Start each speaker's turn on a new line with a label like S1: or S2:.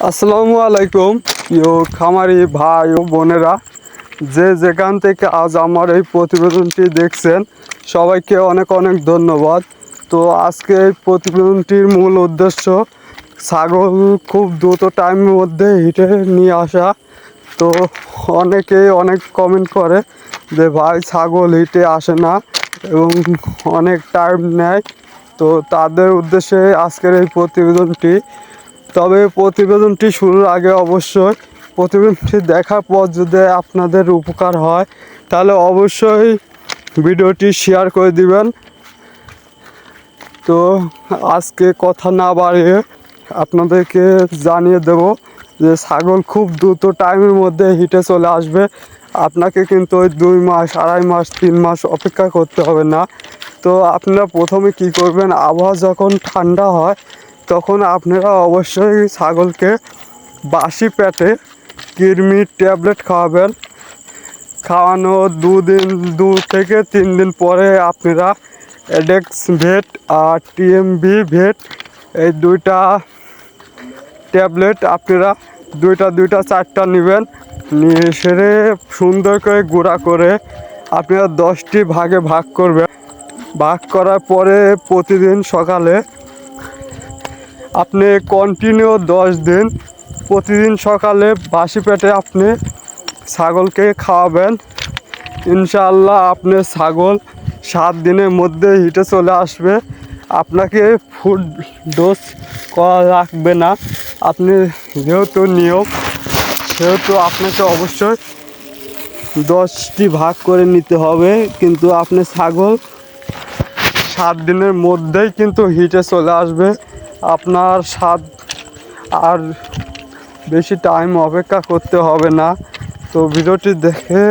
S1: আসসালামু আলাইকুম প্রিয় খামারি ভাই ও বোনেরা, যে যেখান থেকে আজ আমার এই প্রতিবেদনটি দেখছেন সবাইকে অনেক অনেক ধন্যবাদ। তো আজকে এই প্রতিবেদনটির মূল উদ্দেশ্য ছাগল খুব দ্রুত টাইমের মধ্যে হিটে নিয়ে আসা। তো অনেকেই অনেক কমেন্ট করে যে ভাই ছাগল হিটে আসে না এবং অনেক টাইম নেয়। তো তাদের উদ্দেশ্যে আজকের এই প্রতিবেদনটি। তবে প্রতিবেদনটি শুরুর আগে অবশ্যই প্রতিবেদনটি দেখার পর যদি আপনাদের উপকার হয় তাহলে অবশ্যই ভিডিওটি শেয়ার করে দিবেন। তো আজকে কথা না বাড়িয়ে আপনাদেরকে জানিয়ে দেব যে ছাগল খুব দ্রুত টাইমের মধ্যে হিটে চলে আসবে। আপনাকে কিন্তু ওই 2 মাস, 2.5 মাস, 3 মাস অপেক্ষা করতে হবে না। তো আপনারা প্রথমে কি করবেন, আবহাওয়া যখন ঠান্ডা হয় তখন আপনারা অবশ্যই ছাগলকে বাসি পেটে কৃমির ট্যাবলেট খাওয়াবেন। খাওয়ানো 2 থেকে 3 দিন পরে আপনারা এডেক্স ভেট আর টিএমবি ভেট এই দুইটা ট্যাবলেট আপনারা দুইটা 4টা নেবেন। নিয়ে সেরে সুন্দর করে গুঁড়া করে আপনারা 10টি ভাগে ভাগ করবেন। ভাগ করার পরে প্রতিদিন সকালে আপনি কন্টিনিউ 10 দিন প্রতিদিন সকালে বাসি পেটে আপনি ছাগলকে খাওয়াবেন। ইনশাআল্লাহ আপনার ছাগল 7 দিনের মধ্যে হিটে চলে আসবে। আপনাকে ফুড ডোজ করা লাগবে না। আপনি যেহেতু নিয়ম সেহেতু আপনাকে অবশ্যই 10টি ভাগ করে নিতে হবে, কিন্তু আপনি ছাগল 7 দিনের মধ্যেই কিন্তু হিটে চলে আসবে। আপনার আর বেশি টাইম অপেক্ষা করতে হবে না। তো ভিডিওটি দেখে